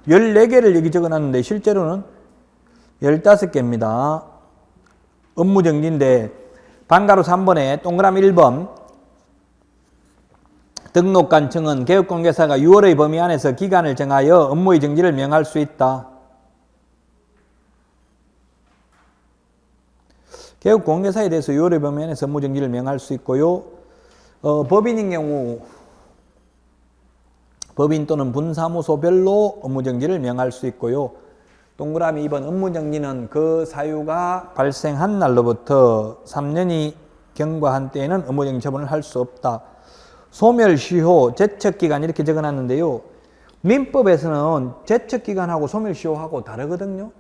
14개를 여기 적어놨는데 실제로는 15개입니다. 업무정지인데 방가로 3번에 동그라미 1번 등록관청은 개업공개사가 6월의 범위 안에서 기간을 정하여 업무의 정지를 명할 수 있다. 개업공개사에 대해서 6월의 범위 안에서 업무정지를 명할 수 있고요. 법인인 경우 법인 또는 분사무소별로 업무정지를 명할 수 있고요. 동그라미 2번 업무정지는 그 사유가 발생한 날로부터 3년이 경과한 때에는 업무정지 처분을 할 수 없다. 소멸시효, 제척기간 이렇게 적어놨는데요. 민법에서는 제척기간하고 소멸시효하고 다르거든요.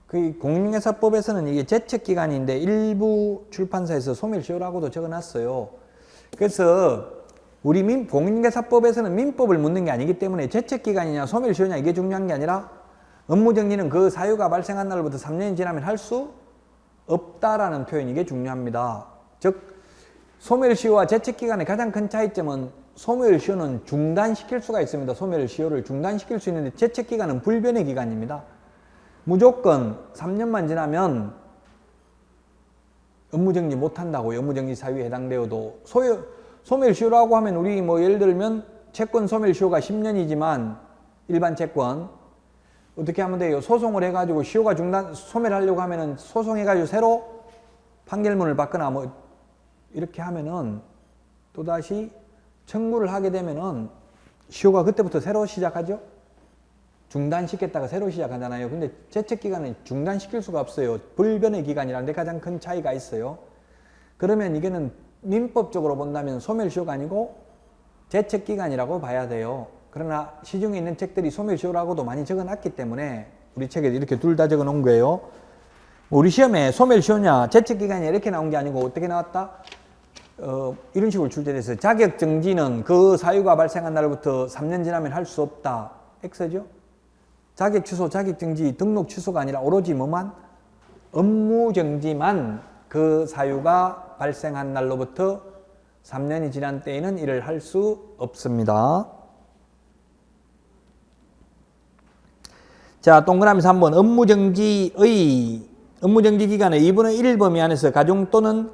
그 공인중개사법에서는 이게 제척기간인데 일부 출판사에서 소멸시효라고도 적어놨어요. 그래서 우리 공인중개사법에서는 민법을 묻는 게 아니기 때문에 제척기간이냐 소멸시효냐 이게 중요한 게 아니라 업무정지는 그 사유가 발생한 날로부터 3년이 지나면 할 수 없다라는 표현이 이게 중요합니다. 즉 소멸시효와 제척기간의 가장 큰 차이점은 소멸시효는 중단시킬 수가 있습니다. 소멸시효를 중단시킬 수 있는데 제척기간은 불변의 기간입니다. 무조건 3년만 지나면 업무정지 못한다고요. 업무정지 사유에 해당되어도 소멸시효라고 하면 우리 뭐 예를 들면 채권 소멸시효가 10년이지만 일반 채권 어떻게 하면 돼요? 소송을 해가지고 시효가 소멸하려고 하면은 소송해가지고 새로 판결문을 받거나 뭐 이렇게 하면은 또다시 청구를 하게 되면은 시효가 그때부터 새로 시작하죠? 중단시켰다가 새로 시작하잖아요. 근데 제척기간은 중단시킬 수가 없어요. 불변의 기간이라는 데 가장 큰 차이가 있어요. 그러면 이게는 민법적으로 본다면 소멸시효가 아니고 제척기간이라고 봐야 돼요. 그러나 시중에 있는 책들이 소멸시효라고도 많이 적어놨기 때문에 우리 책에 이렇게 둘 다 적어놓은 거예요. 우리 시험에 소멸시효냐 제척기간이 이렇게 나온 게 아니고 어떻게 나왔다? 이런 식으로 출제됐어요. 자격정지는 그 사유가 발생한 날부터 3년 지나면 할 수 없다. X죠? 자격취소, 자격정지, 등록 취소가 아니라 오로지 뭐만? 업무정지만 그 사유가 발생한 날로부터 3년이 지난 때에는 일을 할 수 없습니다. 자, 동그라미 3번 업무정지 기간의 2분의 1 범위 안에서 가중 또는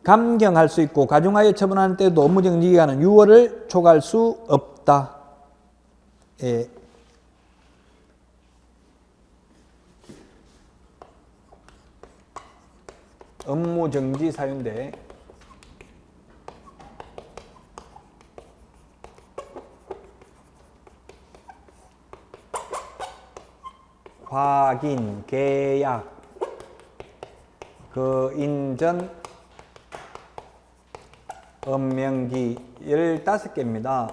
감경할 수 있고 가중하여 처분하는 때도 업무정지 기간은 6월을 초과할 수 없다. 예. 업무정지 사유인데 확인, 계약, 인전, 업명기 15개입니다.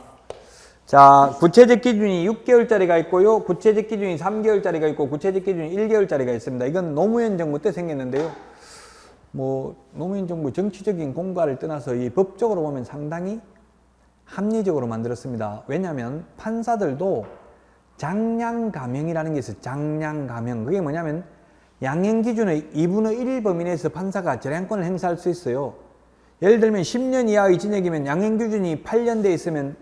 자, 구체적 기준이 6개월짜리가 있고요. 구체적 기준이 3개월짜리가 있고 구체적 기준이 1개월짜리가 있습니다. 이건 노무현 정부 때 생겼는데요. 노무현 정부 정치적인 공과를 떠나서 이 법적으로 보면 상당히 합리적으로 만들었습니다. 왜냐하면 판사들도 장량감형이라는 게 있어요. 장량감형. 그게 뭐냐면 양형기준의 2분의 1 범위 내에서 판사가 재량권을 행사할 수 있어요. 예를 들면 10년 이하의 징역이면 양형기준이 8년 돼 있으면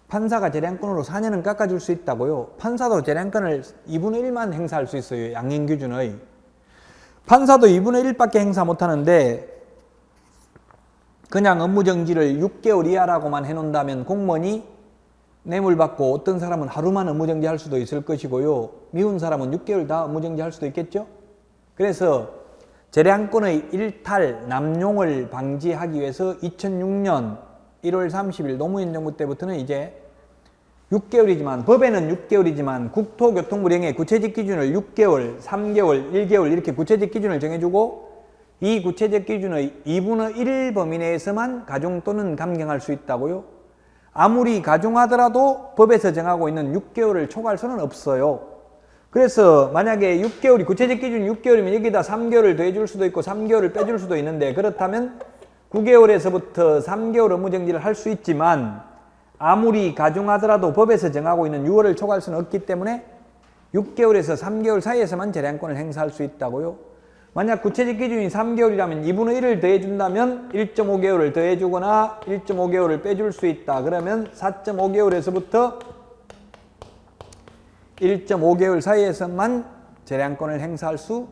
판사가 재량권으로 4년은 깎아줄 수 있다고요. 판사도 재량권을 2분의 1만 행사할 수 있어요. 양형기준의. 판사도 2분의 1밖에 행사 못하는데 그냥 업무정지를 6개월 이하라고만 해놓는다면 공무원이 뇌물 받고 어떤 사람은 하루만 업무정지 할 수도 있을 것이고요. 미운 사람은 6개월 다 업무정지 할 수도 있겠죠. 그래서 재량권의 일탈, 남용을 방지하기 위해서 2006년 1월 30일 노무현 정부 때부터는 이제 6개월이지만 법에는 6개월이지만 국토교통부령에 구체적 기준을 6개월, 3개월, 1개월 이렇게 구체적 기준을 정해주고 이 구체적 기준의 2분의 1 범위 내에서만 가중 또는 감경할 수 있다고요. 아무리 가중하더라도 법에서 정하고 있는 6개월을 초과할 수는 없어요. 그래서 만약에 6개월이 구체적 기준 6개월이면 여기다 3개월을 더해줄 수도 있고 3개월을 빼줄 수도 있는데 그렇다면 9개월에서부터 3개월 업무정지를 할 수 있지만 아무리 가중하더라도 법에서 정하고 있는 6월을 초과할 수는 없기 때문에 6개월에서 3개월 사이에서만 재량권을 행사할 수 있다고요. 만약 구체적 기준이 3개월이라면 2분의 1을 더해준다면 1.5개월을 더해주거나 1.5개월을 빼줄 수 있다. 그러면 4.5개월에서부터 1.5개월 사이에서만 재량권을 행사할 수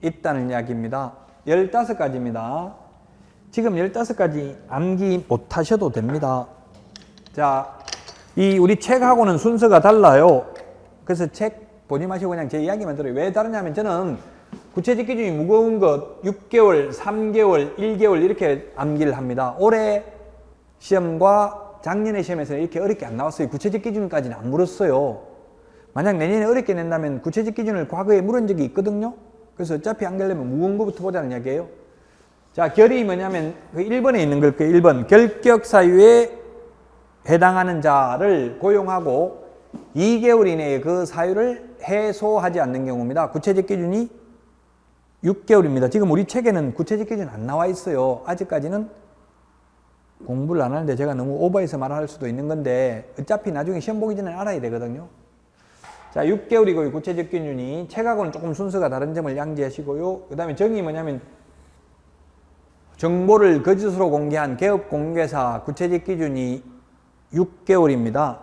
있다는 이야기입니다. 15가지입니다. 지금 15가지 암기 못하셔도 됩니다. 자, 우리 책하고는 순서가 달라요. 그래서 책 보지 마시고 그냥 제 이야기만 들어요. 왜 다르냐면 저는 구체적 기준이 무거운 것 6개월, 3개월, 1개월 이렇게 암기를 합니다. 올해 시험과 작년의 시험에서는 이렇게 어렵게 안 나왔어요. 구체적 기준까지는 안 물었어요. 만약 내년에 어렵게 낸다면 구체적 기준을 과거에 물은 적이 있거든요. 그래서 어차피 안 되려면 무거운 것부터 보자는 이야기예요. 자, 결이 뭐냐면 그 1번에 있는 걸 거예요. 1번 결격 사유에 해당하는 자를 고용하고 2개월 이내에 그 사유를 해소하지 않는 경우입니다. 구체적 기준이 6개월입니다. 지금 우리 책에는 구체적 기준 안 나와 있어요. 아직까지는 공부를 안 하는데 제가 너무 오버해서 말할 수도 있는 건데 어차피 나중에 시험 보기 전에 알아야 되거든요. 자, 6개월이고 구체적 기준이 책하고는 조금 순서가 다른 점을 양지하시고요. 그 다음에 정의 뭐냐면 정보를 거짓으로 공개한 개업 공개사 구체적 기준이 6개월입니다.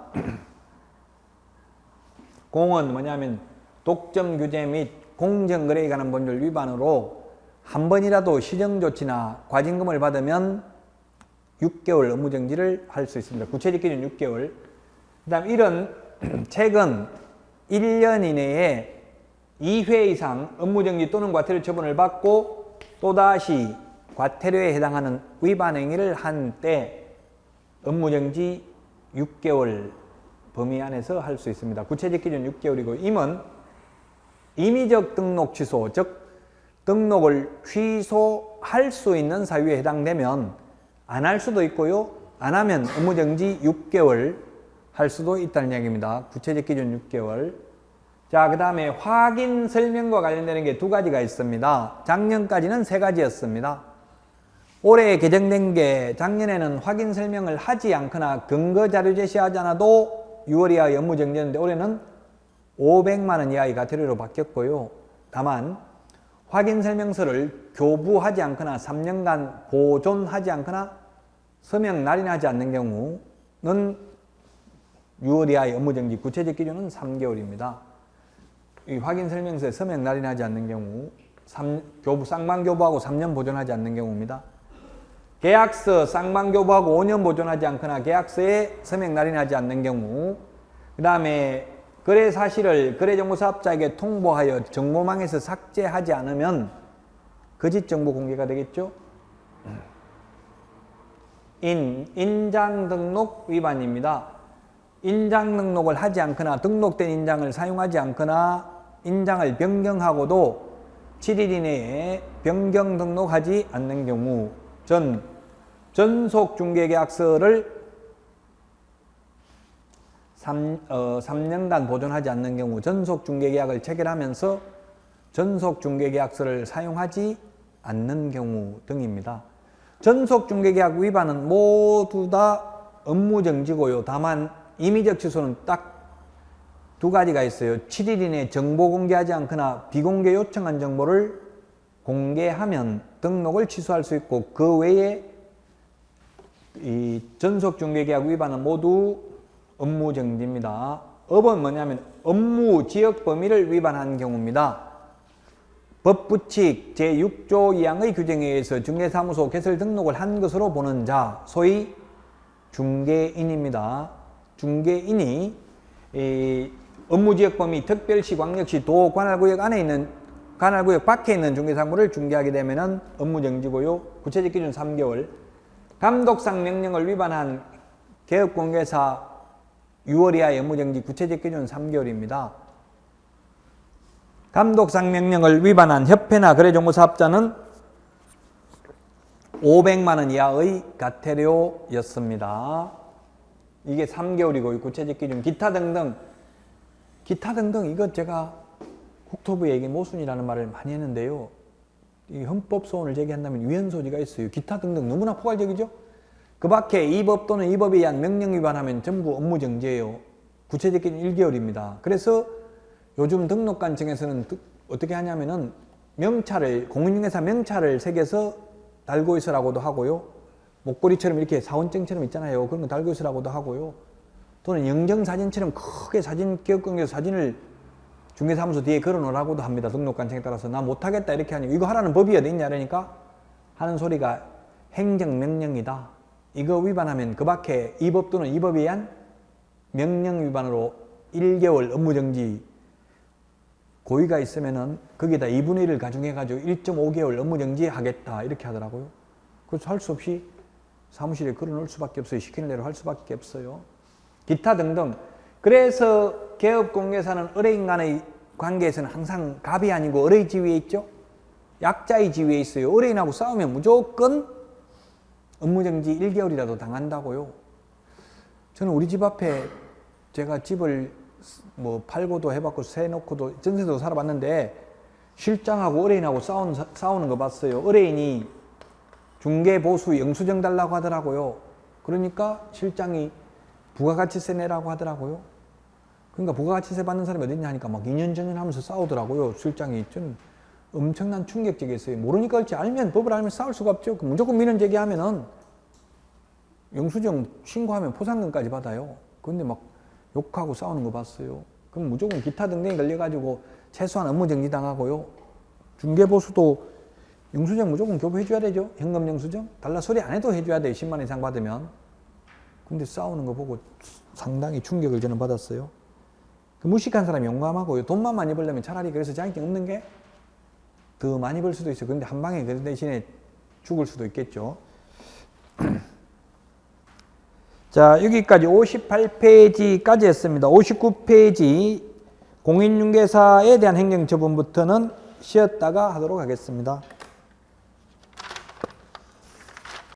공은 뭐냐면 독점 규제 및 공정거래에 관한 법률 위반으로 한 번이라도 시정조치나 과징금을 받으면 6개월 업무정지를 할 수 있습니다. 구체적 기준 6개월. 그 다음 이런 책은 1년 이내에 2회 이상 업무정지 또는 과태료 처분을 받고 또다시 과태료에 해당하는 위반 행위를 한 때 업무정지 6개월 범위 안에서 할 수 있습니다. 구체적 기준 6개월이고 임은 임의적 등록 취소, 즉 등록을 취소할 수 있는 사유에 해당되면 안 할 수도 있고요. 안 하면 업무정지 6개월 할 수도 있다는 이야기입니다. 구체적 기준 6개월. 자, 그 다음에 확인 설명과 관련되는 게 2가지가 있습니다. 작년까지는 3가지였습니다. 올해 개정된 게 작년에는 확인 설명을 하지 않거나 근거 자료 제시하지 않아도 6월 이하의 업무정지였는데 올해는 500만 원 이하의 과태료로 바뀌었고요. 다만 확인 설명서를 교부하지 않거나 3년간 보존하지 않거나 서명 날인하지 않는 경우는 6월 이하의 업무정지, 구체적 기준은 3개월입니다. 이 확인 설명서에 서명 날인하지 않는 경우, 쌍방교부하고 3년 보존하지 않는 경우입니다. 계약서 쌍방교부하고 5년 보존하지 않거나 계약서에 서명 날인하지 않는 경우, 그 다음에 거래 사실을 거래정보사업자에게 통보하여 정보망에서 삭제하지 않으면 거짓 정보 공개가 되겠죠. 인장 등록 위반입니다. 인장 등록을 하지 않거나 등록된 인장을 사용하지 않거나 인장을 변경하고도 7일 이내에 변경 등록하지 않는 경우, 전속 중개계약서를 3년간 보존하지 않는 경우, 전속 중개계약을 체결하면서 전속 중개계약서를 사용하지 않는 경우 등입니다. 전속 중개계약 위반은 모두 다 업무정지고요. 다만 임의적 취소는 딱 두 가지가 있어요. 7일 이내에 정보 공개하지 않거나 비공개 요청한 정보를 공개하면 등록을 취소할 수 있고, 그 외에 이 전속 중개계약 위반은 모두 업무정지입니다. 업은 뭐냐면 업무 지역 범위를 위반한 경우입니다. 법부칙 제6조 2항의 규정에 의해서 중개사무소 개설 등록을 한 것으로 보는 자, 소위 중개인입니다. 중개인이 업무지역 범위 특별시, 광역시, 도, 관할구역 안에 있는, 관할구역 밖에 있는 중개사무를 중개하게 되면 업무정지고요. 구체적 기준 3개월. 감독상 명령을 위반한 개업공개사 6월 이하의 업무정지, 구체적 기준 3개월입니다. 감독상 명령을 위반한 협회나 거래정보사업자는 500만 원 이하의 과태료였습니다. 이게 3개월이고 구체적 기준 기타 등등 이거 제가 국토부에게 모순이라는 말을 많이 했는데요. 이 헌법 소원을 제기한다면 위헌 소지가 있어요. 기타 등등 너무나 포괄적이죠. 그 밖에 이 법 또는 이 법에 의한 명령 위반하면 전부 업무정지예요. 구체적 기준 1개월입니다. 그래서 요즘 등록관청에서는 어떻게 하냐면은 명찰을, 공인중개사 명찰을 새겨서 달고 있으라고도 하고요. 목걸이처럼 이렇게 사원증처럼 있잖아요. 그런 거 달고 있으라고도 하고요. 또는 영정사진처럼 크게 기업공개사 사진을 중개사무소 뒤에 걸어 놓으라고도 합니다. 등록관청에 따라서. 나 못하겠다 이렇게 하니 이거 하라는 법이 어디 있냐 그러니까 하는 소리가 행정명령이다. 이거 위반하면 그 밖에 이 법 또는 이 법에 의한 명령 위반으로 1개월 업무정지, 고의가 있으면은 거기다 2분의 1을 가중해가지고 1.5개월 업무정지 하겠다 이렇게 하더라고요. 그래서 할 수 없이 사무실에 걸어놓을 수밖에 없어요. 시키는 대로 할 수밖에 없어요. 기타 등등. 그래서 개업공개사는 의뢰인 간의 관계에서는 항상 갑이 아니고 을의 지위에 있죠. 약자의 지위에 있어요. 의뢰인하고 싸우면 무조건 업무정지 1개월이라도 당한다고요. 저는 우리 집 앞에 제가 집을 뭐 팔고도 해봤고 세놓고도 전세도 살아봤는데 실장하고 의뢰인하고 싸우는 거 봤어요. 의뢰인이 중개보수 영수증 달라고 하더라고요. 그러니까 실장이 부가가치세 내라고 하더라고요. 그러니까 부가가치세 받는 사람이 어딨냐 하니까 막 2년 전년 하면서 싸우더라고요. 실장이. 저는 엄청난 충격적이었어요. 모르니까 그렇지, 알면, 법을 알면 싸울 수가 없죠. 무조건 민원 제기하면은 영수증 신고하면 포상금까지 받아요. 그런데 막 욕하고 싸우는 거 봤어요. 그럼 무조건 기타 등등에 걸려가지고 최소한 업무정지 당하고요. 중개보수도 영수증 무조건 교부해줘야 되죠. 현금 영수증. 달라 소리 안 해도 해줘야 돼요. 10만 원 이상 받으면. 근데 싸우는 거 보고 상당히 충격을 저는 받았어요. 그 무식한 사람이 용감하고요. 돈만 많이 벌려면 차라리 그래서 자격증 없는 게 더 많이 벌 수도 있어요. 근데 한 방에 그 대신에 죽을 수도 있겠죠. 자, 여기까지 58페이지까지 했습니다. 59페이지 공인중개사에 대한 행정처분부터는 쉬었다가 하도록 하겠습니다.